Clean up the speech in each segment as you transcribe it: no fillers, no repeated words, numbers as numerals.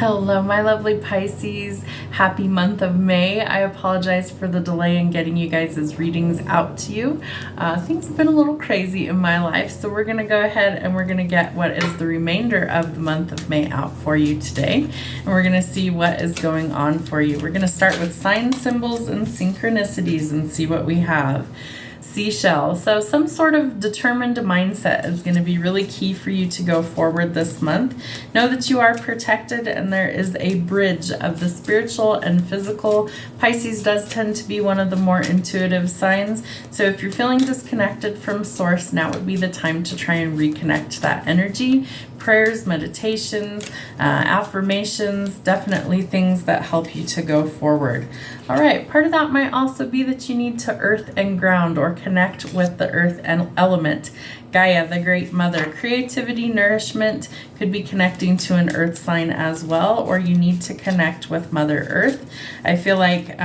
Hello, my lovely Pisces. Happy month of May. I apologize for the delay in getting you guys' readings out to you. Things have been a little crazy in my life, so we're going to go ahead and we're going to get what is the remainder of the month of May out for you today. And we're going to see what is going on for you. We're going to start with signs, symbols, and synchronicities and see what we have. Seashell. So some sort of determined mindset is going to be really key for you to go forward this month. Know that you are protected and there is a bridge of the spiritual and physical. Pisces does tend to be one of the more intuitive signs. So if you're feeling disconnected from source, now would be the time to try and reconnect that energy. Prayers, meditations, affirmations, definitely things that help you to go forward. All right, part of that might also be that you need to earth and ground or connect with the earth and element. Gaia, the great mother. Creativity, nourishment could be connecting to an earth sign as well, or you need to connect with Mother Earth. I feel like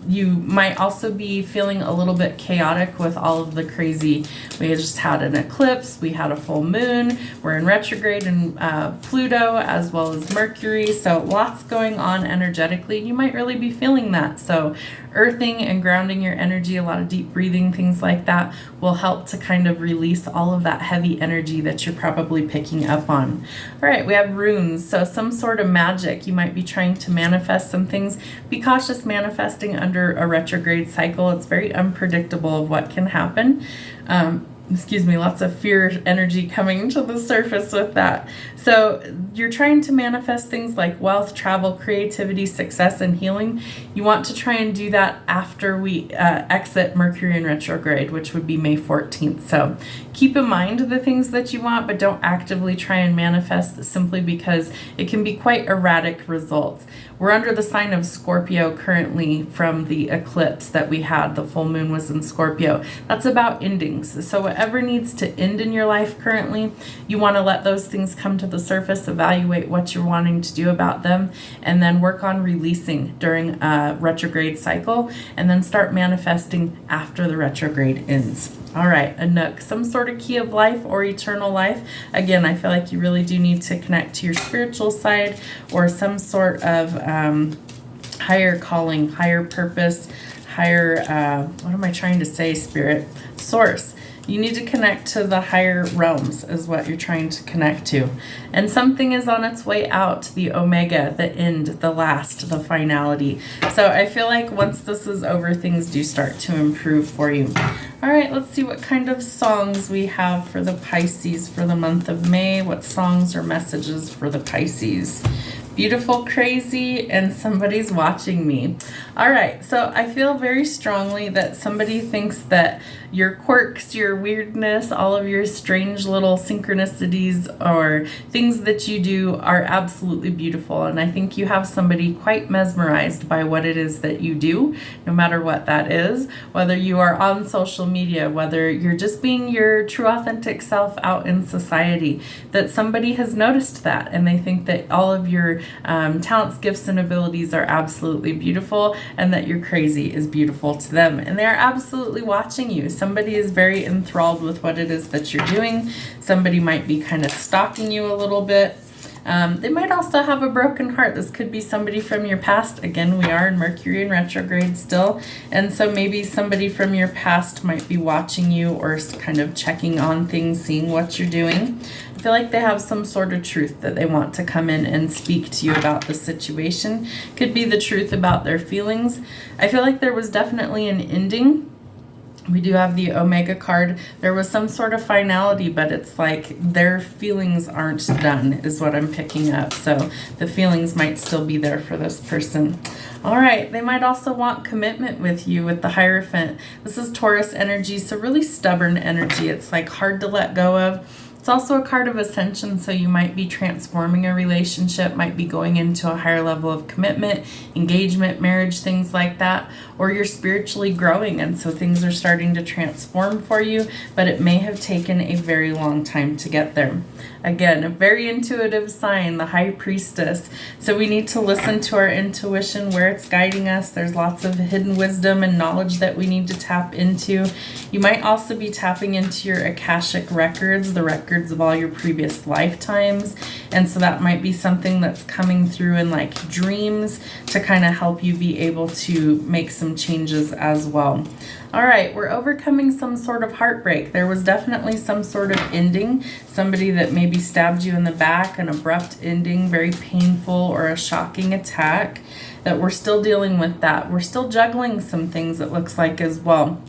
you might also be feeling a little bit chaotic with all of the crazy. We just had an eclipse, we had a full moon, we're in retrograde in Pluto as well as Mercury, so lots going on energetically. You might really be feeling that. So earthing and grounding your energy, a lot of deep breathing, things like that will help to kind of release all of that heavy energy that you're probably picking up on. All right, we have runes, so some sort of magic. You might be trying to manifest some things. Be cautious manifesting under a retrograde cycle. It's very unpredictable of what can happen. Lots of fear energy coming to the surface with that. So you're trying to manifest things like wealth, travel, creativity, success, and healing. You want to try and do that after we exit Mercury in retrograde, which would be May 14th. So keep in mind the things that you want, but don't actively try and manifest simply because it can be quite erratic results. We're under the sign of Scorpio currently from the eclipse that we had. The full moon was in Scorpio. That's about endings. So whatever needs to end in your life currently, you want to let those things come to the surface, evaluate what you're wanting to do about them, and then work on releasing during a retrograde cycle, and then start manifesting after the retrograde ends. All right, a nook, some sort of key of life or eternal life. Again, I feel like you really do need to connect to your spiritual side or some sort of higher calling, higher purpose, higher, what am I trying to say, spirit? Source. You need to connect to the higher realms is what you're trying to connect to. And something is on its way out, the omega, the end, the last, the finality. So I feel like once this is over, things do start to improve for you. All right, let's see what kind of songs we have for the Pisces for the month of May. What songs or messages for the Pisces? Beautiful, crazy, and somebody's watching me. All right, so I feel very strongly that somebody thinks that your quirks, your weirdness, all of your strange little synchronicities or things that you do are absolutely beautiful. And I think you have somebody quite mesmerized by what it is that you do, no matter what that is, whether you are on social media, whether you're just being your true authentic self out in society, that somebody has noticed that and they think that all of your talents, gifts, and abilities are absolutely beautiful and that your crazy is beautiful to them. And they're absolutely watching you. Somebody is very enthralled with what it is that you're doing. Somebody might be kind of stalking you a little bit. They might also have a broken heart. This could be somebody from your past. Again, we are in Mercury in retrograde still. And so maybe somebody from your past might be watching you or kind of checking on things, seeing what you're doing. I feel like they have some sort of truth that they want to come in and speak to you about the situation. Could be the truth about their feelings. I feel like there was definitely an ending. We do have the Omega card. There was some sort of finality, but it's like their feelings aren't done is what I'm picking up. So the feelings might still be there for this person. All right, they might also want commitment with you with the Hierophant. This is Taurus energy, so really stubborn energy. It's like hard to let go of. It's also a card of ascension, so you might be transforming a relationship, might be going into a higher level of commitment, engagement, marriage, things like that, or you're spiritually growing, and so things are starting to transform for you, but it may have taken a very long time to get there. Again, a very intuitive sign, the High Priestess. So we need to listen to our intuition, where it's guiding us. There's lots of hidden wisdom and knowledge that we need to tap into. You might also be tapping into your Akashic records, the records of all your previous lifetimes. And so that might be something that's coming through in like dreams to kind of help you be able to make some changes as well. All right, we're overcoming some sort of heartbreak. There was definitely some sort of ending, somebody that maybe stabbed you in the back, an abrupt ending, very painful, or a shocking attack, that we're still dealing with that. We're still juggling some things, it looks like, as well.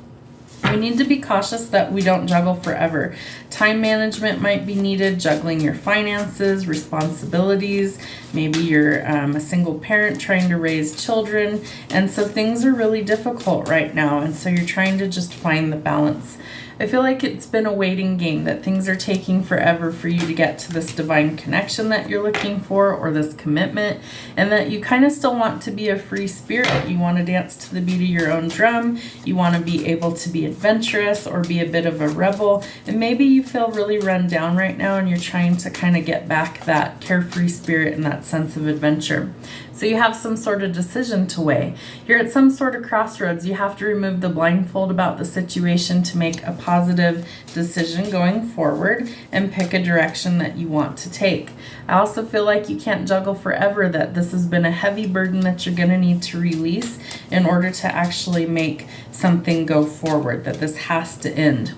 We need to be cautious that we don't juggle forever. Time management might be needed, juggling your finances, responsibilities. Maybe you're a single parent trying to raise children. And so things are really difficult right now. And so you're trying to just find the balance. I feel like it's been a waiting game, that things are taking forever for you to get to this divine connection that you're looking for, or this commitment, and that you kind of still want to be a free spirit. You want to dance to the beat of your own drum. You want to be able to be adventurous or be a bit of a rebel. And maybe you feel really run down right now and you're trying to kind of get back that carefree spirit and that sense of adventure. So you have some sort of decision to weigh. You're at some sort of crossroads. You have to remove the blindfold about the situation to make a positive decision going forward and pick a direction that you want to take. I also feel like you can't juggle forever, that this has been a heavy burden that you're going to need to release in order to actually make something go forward, that this has to end.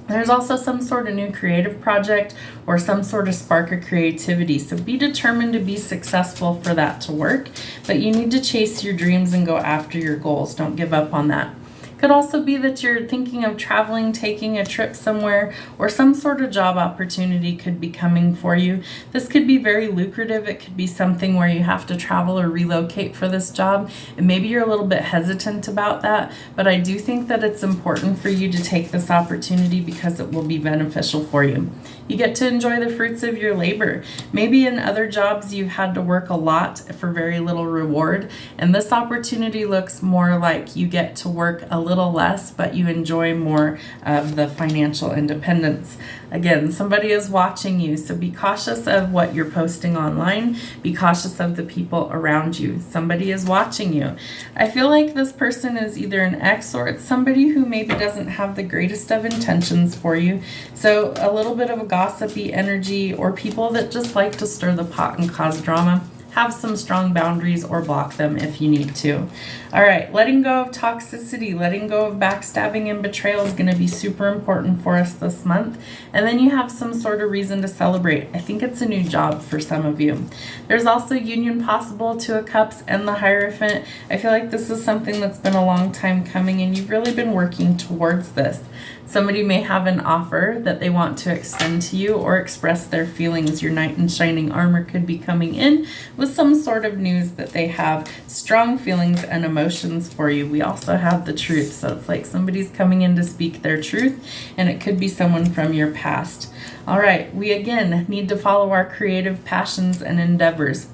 There's also some sort of new creative project or some sort of spark of creativity. So be determined to be successful for that to work, but you need to chase your dreams and go after your goals. Don't give up on that. Could also be that you're thinking of traveling, taking a trip somewhere, or some sort of job opportunity could be coming for you. This could be very lucrative. It could be something where you have to travel or relocate for this job, and maybe you're a little bit hesitant about that, but I do think that it's important for you to take this opportunity because it will be beneficial for you. You get to enjoy the fruits of your labor. Maybe in other jobs you've had to work a lot for very little reward, and this opportunity looks more like you get to work a little less, but you enjoy more of the financial independence. Again, somebody is watching you, so be cautious of what you're posting online. Be cautious of the people around you. Somebody is watching you. I feel like this person is either an ex or it's somebody who maybe doesn't have the greatest of intentions for you. So a little bit of a gossipy energy, or people that just like to stir the pot and cause drama. Have some strong boundaries or block them if you need to. All right, letting go of toxicity, letting go of backstabbing and betrayal is going to be super important for us this month. And then you have some sort of reason to celebrate. I think it's a new job for some of you. There's also union possible, Two of Cups and the Hierophant. I feel like this is something that's been a long time coming and you've really been working towards this. Somebody may have an offer that they want to extend to you or express their feelings. Your knight in shining armor could be coming in with some sort of news that they have strong feelings and emotions for you. We also have the truth. So it's like somebody's coming in to speak their truth, and it could be someone from your past. All right, we again need to follow our creative passions and endeavors.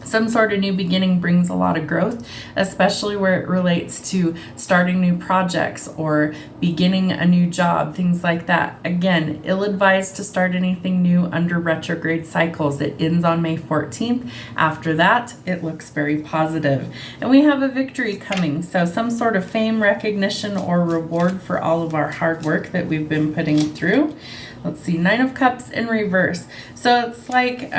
Some sort of new beginning brings a lot of growth, especially where it relates to starting new projects or beginning a new job, things like that. Again, ill-advised to start anything new under retrograde cycles. It ends on May 14th. After that, it looks very positive. And we have a victory coming, so some sort of fame, recognition, or reward for all of our hard work that we've been putting through. Let's see, Nine of Cups in reverse. So it's like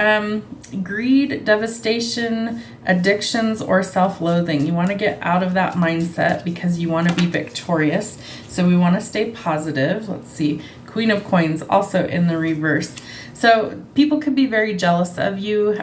greed, devastation, addictions, or self-loathing. You want to get out of that mindset because you want to be victorious. So we want to stay positive. Let's see, Queen of Coins also in the reverse. So people could be very jealous of you,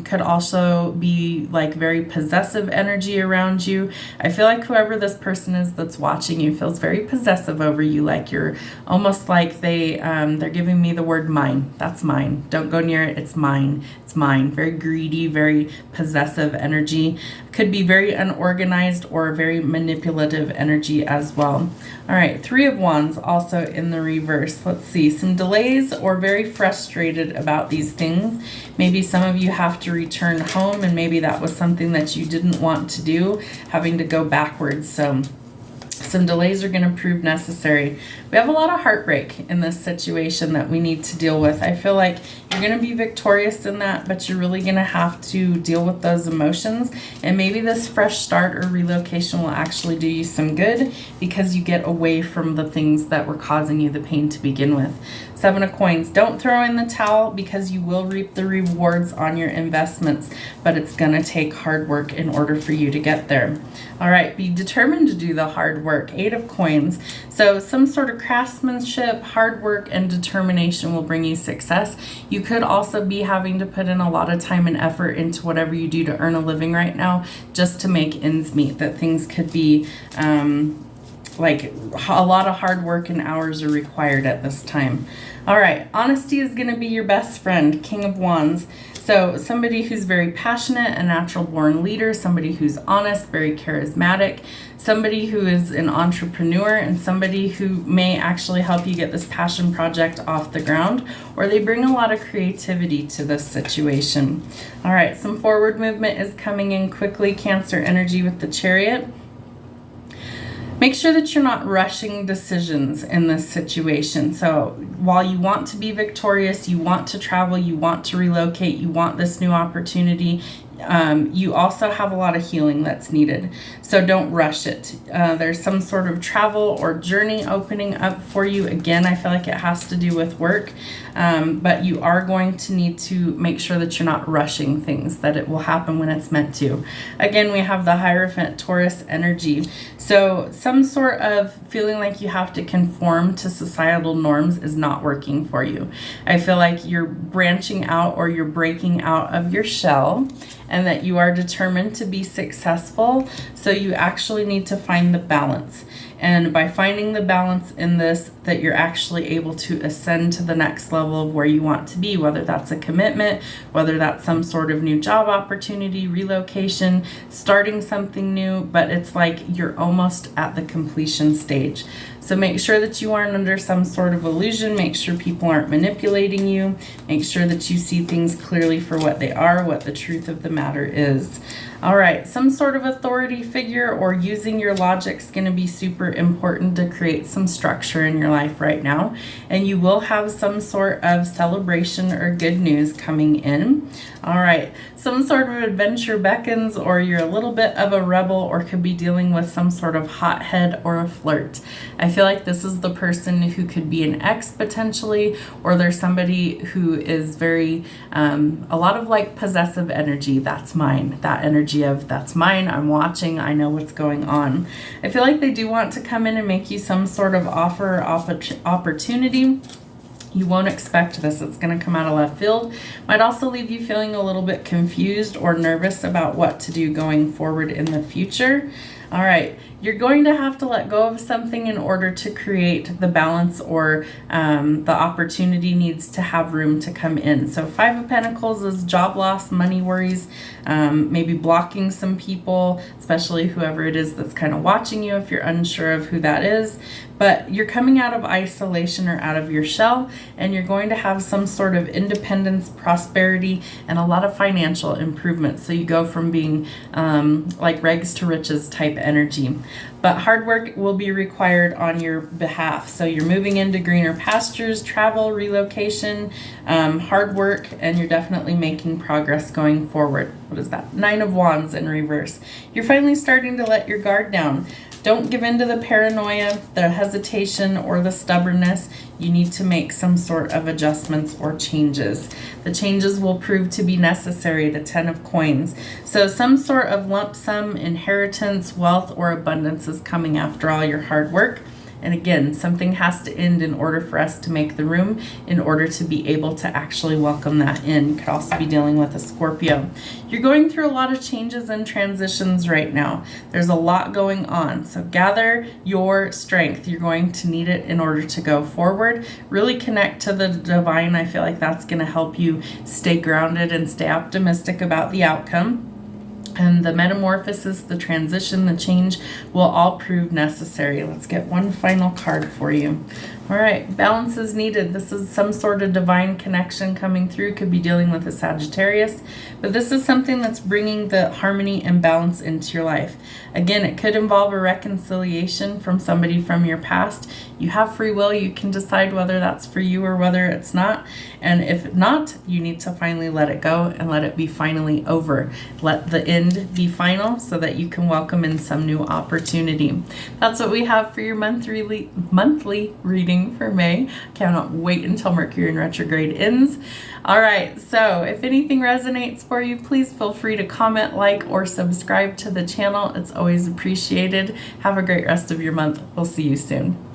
could also be like very possessive energy around you. I feel like whoever this person is that's watching you feels very possessive over you, like you're almost like they're giving me the word mine. That's mine. Don't go near it. It's mine. It's mine. Very greedy, very possessive energy. Could be very unorganized or very manipulative energy as well. All right, Three of Wands also in the reverse. Let's see, some delays or very frustrated about these things. Maybe some of you have to return home and maybe that was something that you didn't want to do, having to go backwards. So Some delays are going to prove necessary. We have a lot of heartbreak in this situation that we need to deal with. I feel like you're going to be victorious in that, but you're really going to have to deal with those emotions. And maybe this fresh start or relocation will actually do you some good because you get away from the things that were causing you the pain to begin with. 7 of Coins. Don't throw in the towel because you will reap the rewards on your investments, but it's going to take hard work in order for you to get there. All right, be determined to do the hard work. 8 of Coins. So some sort of craftsmanship, hard work, and determination will bring you success. You could also be having to put in a lot of time and effort into whatever you do to earn a living right now just to make ends meet. That things could be like a lot of hard work and hours are required at this time. All right, honesty is going to be your best friend. King of Wands. So somebody who's very passionate, a natural born leader, somebody who's honest, very charismatic, somebody who is an entrepreneur, and somebody who may actually help you get this passion project off the ground, or they bring a lot of creativity to this situation. All right, some forward movement is coming in quickly. Cancer energy with the Chariot. Make sure that you're not rushing decisions in this situation. So while you want to be victorious, you want to travel, you want to relocate, you want this new opportunity, you also have a lot of healing that's needed. So don't rush it. There's some sort of travel or journey opening up for you. Again, I feel like it has to do with work, but you are going to need to make sure that you're not rushing things, that it will happen when it's meant to. Again, we have the Hierophant, Taurus energy. So some sort of feeling like you have to conform to societal norms is not working for you. I feel like you're branching out or you're breaking out of your shell, and that you are determined to be successful. So you actually need to find the balance. And by finding the balance in this, that you're actually able to ascend to the next level of where you want to be, whether that's a commitment, whether that's some sort of new job opportunity, relocation, starting something new, but it's like you're almost at the completion stage. So make sure that you aren't under some sort of illusion. Make sure people aren't manipulating you. Make sure that you see things clearly for what they are, what the truth of the matter is. All right, some sort of authority figure or using your logic is going to be super important to create some structure in your life right now. And you will have some sort of celebration or good news coming in. All right, some sort of adventure beckons, or you're a little bit of a rebel, or could be dealing with some sort of hothead or a flirt. I feel like this is the person who could be an ex potentially, or there's somebody who is very, a lot of like possessive energy. That's mine. That energy of that's mine. I'm watching. I know what's going on. I feel like they do want to come in and make you some sort of offer or opportunity. You won't expect this. It's going to come out of left field. Might also leave you feeling a little bit confused or nervous about what to do going forward in the future. All right, you're going to have to let go of something in order to create the balance, or the opportunity needs to have room to come in. So 5 of Pentacles is job loss, money worries, maybe blocking some people, especially whoever it is that's kind of watching you if you're unsure of who that is. But you're coming out of isolation or out of your shell, and you're going to have some sort of independence, prosperity, and a lot of financial improvement. So you go from being like rags to riches type energy. But hard work will be required on your behalf. So you're moving into greener pastures, travel, relocation, hard work, and you're definitely making progress going forward. What is that? 9 of Wands in reverse. You're finally starting to let your guard down. Don't give in to the paranoia, the hesitation, or the stubbornness. You need to make some sort of adjustments or changes. The changes will prove to be necessary, the 10 of Coins. So some sort of lump sum, inheritance, wealth, or abundance is coming after all your hard work. And again, something has to end in order for us to make the room, in order to be able to actually welcome that in. You could also be dealing with a Scorpio. You're going through a lot of changes and transitions right now. There's a lot going on. So gather your strength. You're going to need it in order to go forward. Really connect to the divine. I feel like that's going to help you stay grounded and stay optimistic about the outcome. And the metamorphosis, the transition, the change will all prove necessary. Let's get one final card for you. All right, balance is needed. This is some sort of divine connection coming through. Could be dealing with a Sagittarius, but this is something that's bringing the harmony and balance into your life. Again, it could involve a reconciliation from somebody from your past. You have free will. You can decide whether that's for you or whether it's not. And if not, you need to finally let it go and let it be finally over. Let the end be final so that you can welcome in some new opportunity. That's what we have for your monthly reading for May. Cannot wait until Mercury in retrograde ends. All right, so if anything resonates for you, please feel free to comment, like, or subscribe to the channel. It's always appreciated. Have a great rest of your month. We'll see you soon.